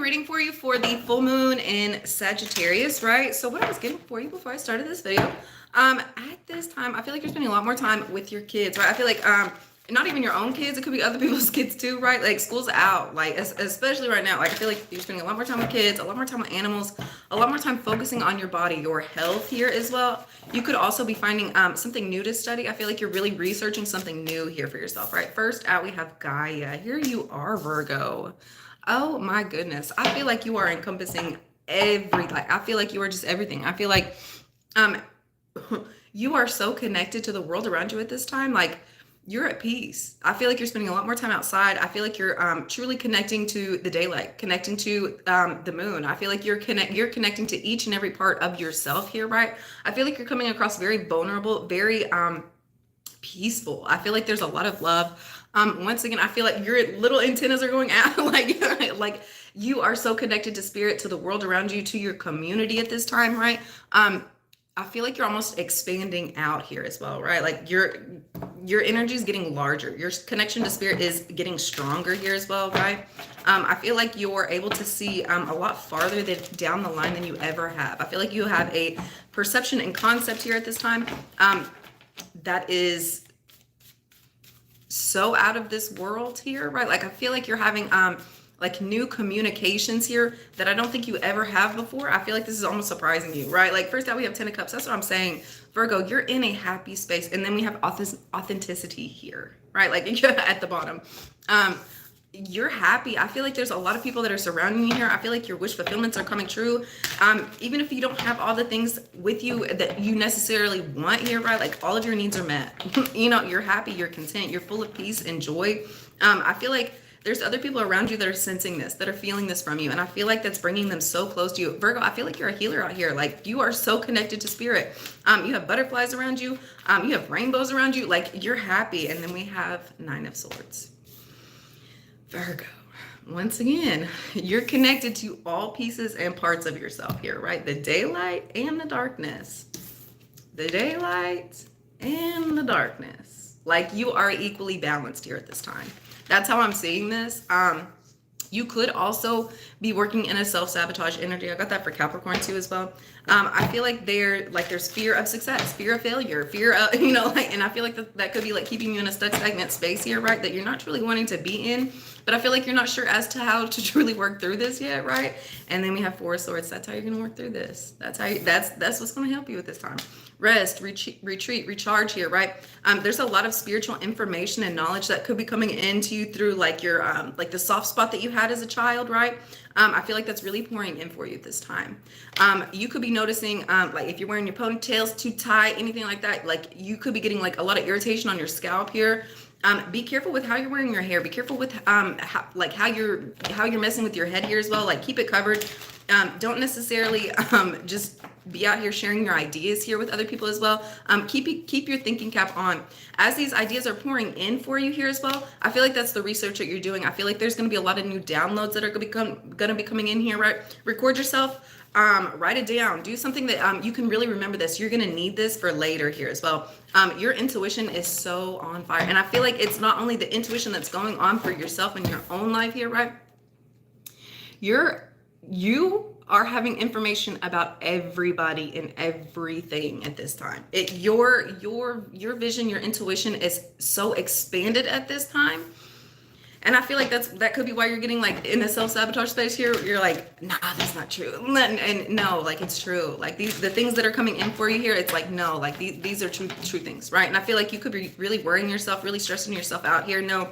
reading for you for the full moon in Sagittarius, right? So what I was getting for you before I started this video, at this time, I feel like you're spending a lot more time with your kids, right? I feel like, not even your own kids, it could be other people's kids too, right? Like school's out, like especially right now, like I feel like you're spending a lot more time with kids, a lot more time with animals, a lot more time focusing on your body, your health here as well. You could also be finding something new to study. I feel like you're really researching something new here for yourself, right? First out, we have Gaia. Here you are, Virgo. Oh my goodness. I feel like you are encompassing like I feel like you are just everything. I feel like um you are so connected to the world around you at this time. Like you're at peace. I feel like you're spending a lot more time outside. I feel like you're truly connecting to the daylight, connecting to the moon. I feel like you're connecting to each and every part of yourself here, right? I feel like you're coming across very vulnerable, very peaceful. I feel like there's a lot of love. Once again, I feel like your little antennas are going out. like you are so connected to spirit, to the world around you, to your community at this time, right? I feel like you're almost expanding out here as well, right? Like your energy is getting larger. Your connection to spirit is getting stronger here as well, right? I feel like you're able to see a lot farther down the line than you ever have. I feel like you have a perception and concept here at this time that is so out of this world here, right? Like I feel like you're having like new communications here that I don't think you ever have before. I feel like this is almost surprising you, right? Like first out we have 10 of Cups. That's what I'm saying. Virgo, you're in a happy space. And then we have authenticity here, right? Like at the bottom. You're happy. I feel like there's a lot of people that are surrounding you here. I feel like your wish fulfillments are coming true. Even if you don't have all the things with you that you necessarily want here, right? Like all of your needs are met. You know, you're happy, you're content, you're full of peace and joy. I feel like there's other people around you that are sensing this, that are feeling this from you. And I feel like that's bringing them so close to you. Virgo, I feel like you're a healer out here. Like you are so connected to spirit. You have butterflies around you. You have rainbows around you. Like you're happy. And then we have 9 of Swords. Virgo, once again, you're connected to all pieces and parts of yourself here, right? The daylight and the darkness. The daylight and the darkness. Like you are equally balanced here at this time. That's how I'm seeing this. You could also be working in a self-sabotage energy. I got that for Capricorn too as well. I feel like there's fear of success, fear of failure, fear of, and I feel like that could be like keeping you in a stuck stagnant space here, right? That you're not truly wanting to be in, but I feel like you're not sure as to how to truly work through this yet, right? And then we have 4 of Swords. That's how you're gonna work through this. That's what's gonna help you at this time. Rest, retreat, recharge here, right? There's a lot of spiritual information and knowledge that could be coming into you through like your like the soft spot that you had as a child, right? I feel like that's really pouring in for you at this time. You could be noticing like if you're wearing your ponytails too tight, anything like that, like you could be getting like a lot of irritation on your scalp here. Be careful with how you're wearing your hair. Be careful with how you're messing with your head here as well. Like keep it covered. Don't necessarily just be out here sharing your ideas here with other people as well. Keep your thinking cap on. As these ideas are pouring in for you here as well, I feel like that's the research that you're doing. I feel like there's going to be a lot of new downloads that are going to be coming in here, right? Record yourself. Write it down. Do something that you can really remember this. You're going to need this for later here as well. Your intuition is so on fire. And I feel like it's not only the intuition that's going on for yourself in your own life here, right? You are having information about everybody and everything at this time. Your vision, your intuition is so expanded at this time. And I feel like that could be why you're getting like in a self-sabotage space here. You're like, nah, that's not true. And no, like it's true. Like the things that are coming in for you here, it's like, no, like these are true things, right? And I feel like you could be really worrying yourself, really stressing yourself out here. No,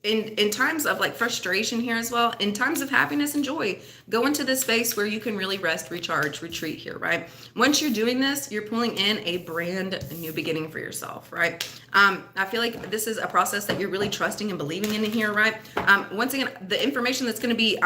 in times of like frustration here as well, in times of happiness and joy, go into this space where you can really rest, recharge, retreat here, right? Once you're doing this, you're pulling in a brand new beginning for yourself, right? I feel like this is a process that you're really trusting and believing in here, right? Once again, the information that's going to be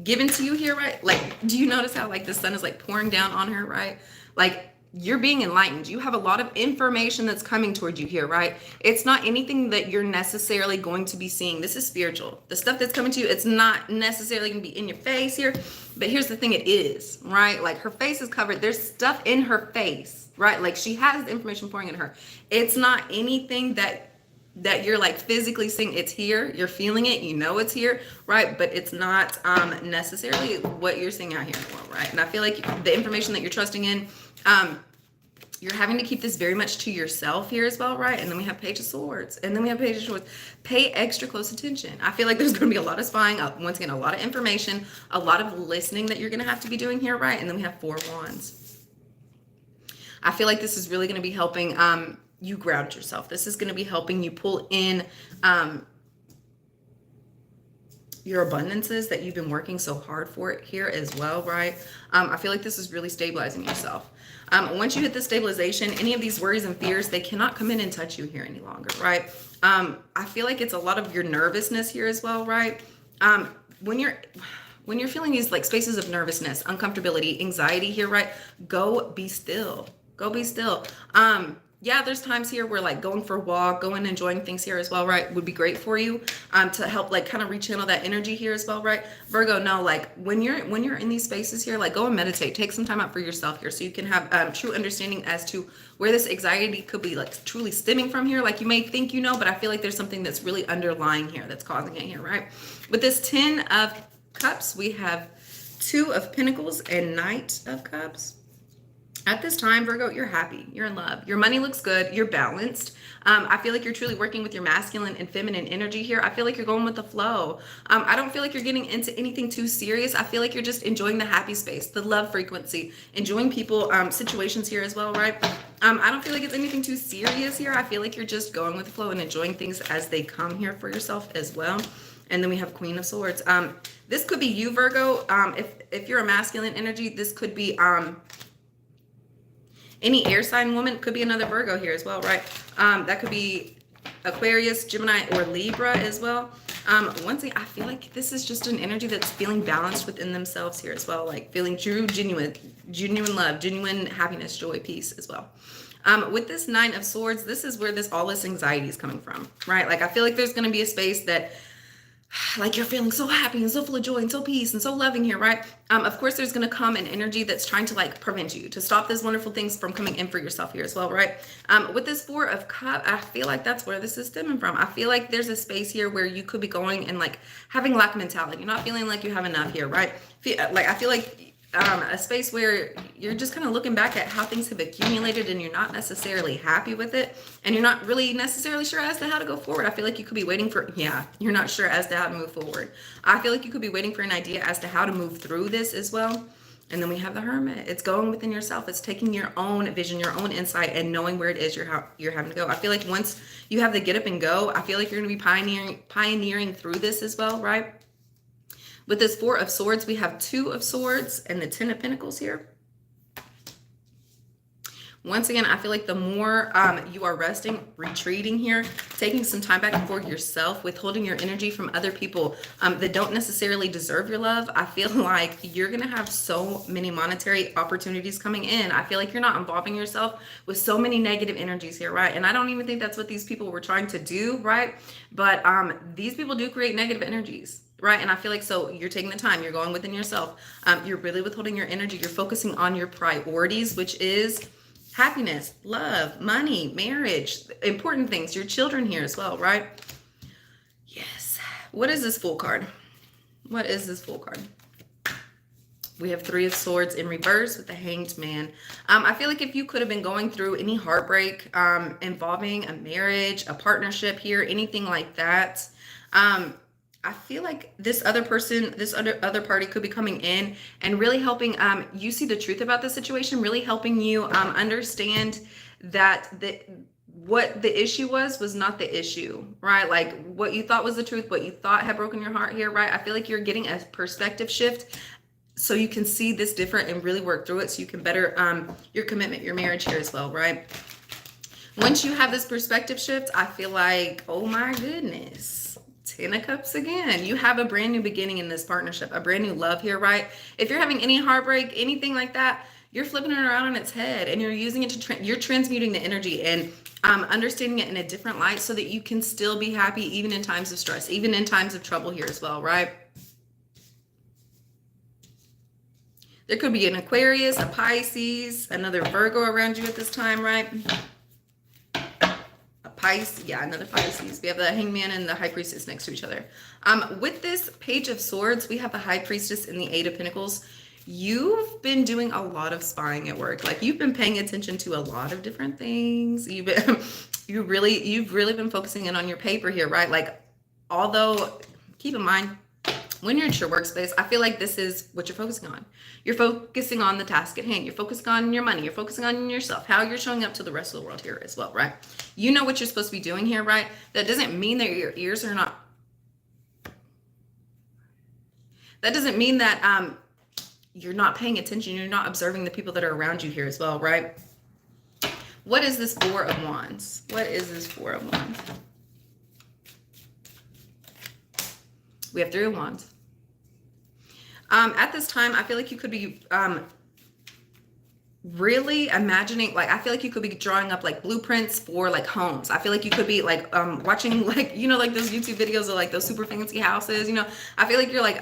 given to you here, right? Like, do you notice how like the sun is like pouring down on her, right? Like, you're being enlightened. You have a lot of information that's coming towards you here, right? It's not anything that you're necessarily going to be seeing. This is spiritual. The stuff that's coming to you, it's not necessarily going to be in your face here. But here's the thing, it is, right? Like her face is covered. There's stuff in her face, right? Like she has the information pouring in her. It's not anything that that you're like physically seeing. It's here, you're feeling it, you know it's here, right? But it's not necessarily what you're seeing out here in the world, right? And I feel like the information that you're trusting in, you're having to keep this very much to yourself here as well, right? And then we have Page of Swords, and then we have Page of Swords. Pay extra close attention. I feel like there's going to be a lot of spying, once again, a lot of information, a lot of listening that you're going to have to be doing here, right? And then we have Four of Wands. I feel like this is really going to be helping you ground yourself. This is going to be helping you pull in your abundances that you've been working so hard for it here as well, right? I feel like this is really stabilizing yourself. Once you hit the stabilization, any of these worries and fears, they cannot come in and touch you here any longer, right? I feel like it's a lot of your nervousness here as well, right? When you're feeling these like spaces of nervousness, uncomfortability, anxiety here, right? Go be still. Go be still. Yeah, there's times here where like going for a walk, going and enjoying things here as well, right, would be great for you to help like kind of rechannel that energy here as well, right? Virgo, no, like when you're in these spaces here, like go and meditate, take some time out for yourself here so you can have true understanding as to where this anxiety could be like truly stemming from here. Like you may think you know, but I feel like there's something that's really underlying here that's causing it here, right? With this 10 of Cups, we have 2 of Pentacles and Knight of Cups. At this time, Virgo, you're happy. You're in love. Your money looks good. You're balanced. I feel like you're truly working with your masculine and feminine energy here. I feel like you're going with the flow. I don't feel like you're getting into anything too serious. I feel like you're just enjoying the happy space, the love frequency, enjoying people, situations here as well, right? I don't feel like it's anything too serious here. I feel like you're just going with the flow and enjoying things as they come here for yourself as well. And then we have Queen of Swords. This could be you, Virgo. If you're a masculine energy, this could be any air sign woman, could be another Virgo here as well, right? That could be Aquarius, Gemini, or Libra as well. Once again, I feel like this is just an energy that's feeling balanced within themselves here as well, like feeling true, genuine love, genuine happiness, joy, peace as well. With this 9 of Swords, this is where all this anxiety is coming from, right? Like I feel like there's going to be a space that like you're feeling so happy and so full of joy and so peace and so loving here, right? Of course, there's going to come an energy that's trying to like prevent you, to stop those wonderful things from coming in for yourself here as well, right? With this 4 of Cups, I feel like that's where this is stemming from. I feel like there's a space here where you could be going and like having lack mentality. You're not feeling like you have enough here, right? I feel like a space where you're just kind of looking back at how things have accumulated and you're not necessarily happy with it and you're not really necessarily sure as to how to go forward. I feel like you could be waiting for, you're not sure as to how to move forward. I feel like you could be waiting for an idea as to how to move through this as well. And then we have the Hermit. It's going within yourself. It's taking your own vision, your own insight, and knowing where it is you're having to go. I feel like once you have the get up and go, I feel like you're going to be pioneering through this as well, right? With this 4 of Swords, we have 2 of Swords and the 10 of Pentacles here. Once again, I feel like the more you are resting, retreating here, taking some time back for yourself, withholding your energy from other people that don't necessarily deserve your love, I feel like you're going to have so many monetary opportunities coming in. I feel like you're not involving yourself with so many negative energies here, right? And I don't even think that's what these people were trying to do, right? But these people do create negative energies. Right. And I feel like, so you're taking the time, you're going within yourself. You're really withholding your energy. You're focusing on your priorities, which is happiness, love, money, marriage, important things, your children here as well. Right. Yes. What is this Fool card? What is this Fool card? We have 3 of Swords in reverse with the Hanged Man. I feel like if you could have been going through any heartbreak involving a marriage, a partnership here, anything like that, I feel like this other person, this other party could be coming in and really helping you see the truth about the situation, really helping you understand that what the issue was not the issue, right? Like what you thought was the truth, what you thought had broken your heart here, right? I feel like you're getting a perspective shift so you can see this different and really work through it so you can better your commitment, your marriage here as well, right? Once you have this perspective shift, I feel like, oh my goodness. 10 of Cups again. You have a brand new beginning in this partnership, a brand new love here, right? If you're having any heartbreak, anything like that, you're flipping it around on its head and you're using it to, you're transmuting the energy and understanding it in a different light so that you can still be happy even in times of stress, even in times of trouble here as well, right? There could be an Aquarius, a Pisces, another Virgo around you at this time, right? Pisces, yeah, another Pisces. We have the Hangman and the High Priestess next to each other. With this Page of Swords, we have the High Priestess and the Eight of Pentacles. You've been doing a lot of spying at work. Like, you've been paying attention to a lot of different things. You've really been focusing in on your paper here, right? Like, although, keep in mind, when you're at your workspace, I feel like this is what you're focusing on. You're focusing on the task at hand. You're focusing on your money. You're focusing on yourself, how you're showing up to the rest of the world here as well, right? You know what you're supposed to be doing here, right? That doesn't mean that your ears are not. That doesn't mean that you're not paying attention. You're not observing the people that are around you here as well, right? What is this Four of Wands? What is this Four of Wands? We have Three of Wands. At this time, I feel like you could be really imagining, like, I feel like you could be drawing up like blueprints for like homes. I feel like you could be like watching, like, you know, like those YouTube videos of like those super fancy houses, you know. I feel like you're like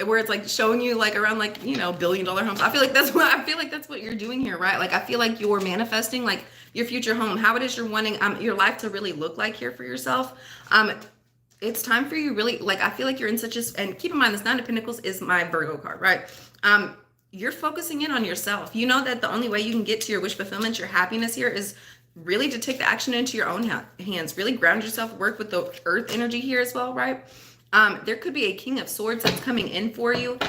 where it's like showing you like around like, you know, billion-dollar homes. I feel like that's what you're doing here, right? Like, I feel like you're manifesting like your future home, how it is you're wanting your life to really look like here for yourself. It's time for you really, like, I feel like you're in such a, and keep in mind this Nine of Pentacles is my Virgo card, right? You're focusing in on yourself. You know that the only way you can get to your wish fulfillment, your happiness here, is really to take the action into your own hands, really ground yourself, work with the earth energy here as well, right? There could be a King of Swords that's coming in for you.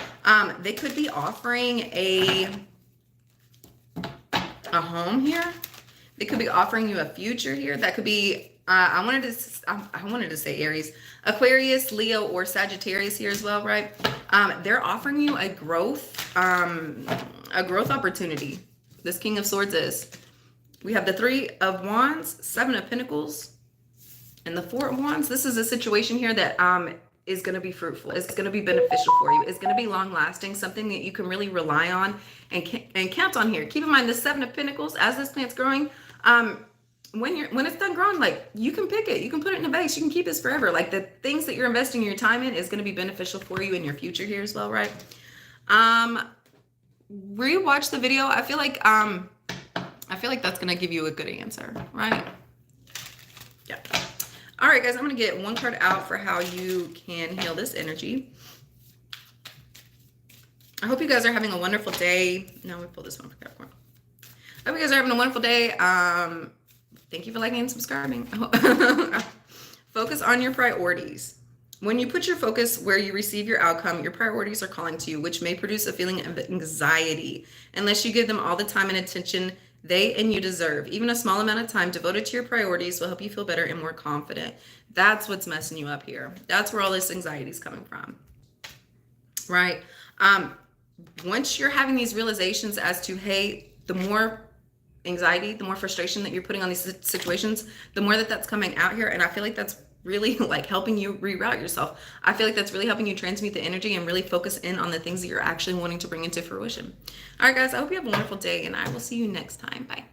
They could be offering a home here. They could be offering you a future here. That could be, I wanted to say Aries, Aquarius, Leo, or Sagittarius here as well, right? They're offering you a growth opportunity. This King of Swords is. We have the Three of Wands, Seven of Pentacles, and the Four of Wands. This is a situation here that is going to be fruitful. It's going to be beneficial for you. It's going to be long lasting, something that you can really rely on and count on here. Keep in mind the Seven of Pentacles, as this plant's growing, when it's done growing, like, you can pick it, you can put it in a vase, you can keep this forever. Like, the things that you're investing your time in is going to be beneficial for you in your future here as well, right? Rewatch the video. I feel like that's going to give you a good answer, right? Yeah. All right, guys, I'm going to get one card out for how you can heal this energy. I hope you guys are having a wonderful day. No, we pull this one for Capricorn. I hope you guys are having a wonderful day. Thank you for liking and subscribing. Focus on your priorities. When you put your focus where you receive your outcome, your priorities are calling to you, which may produce a feeling of anxiety unless you give them all the time and attention they and you deserve. Even a small amount of time devoted to your priorities will help you feel better and more confident. That's what's messing you up here. That's where all this anxiety is coming from, right? Once you're having these realizations as to, hey, the more anxiety, the more frustration that you're putting on these situations, the more that's coming out here. And I feel like that's really like helping you reroute yourself. I feel like that's really helping you transmute the energy and really focus in on the things that you're actually wanting to bring into fruition. All right, guys, I hope you have a wonderful day, and I will see you next time. Bye.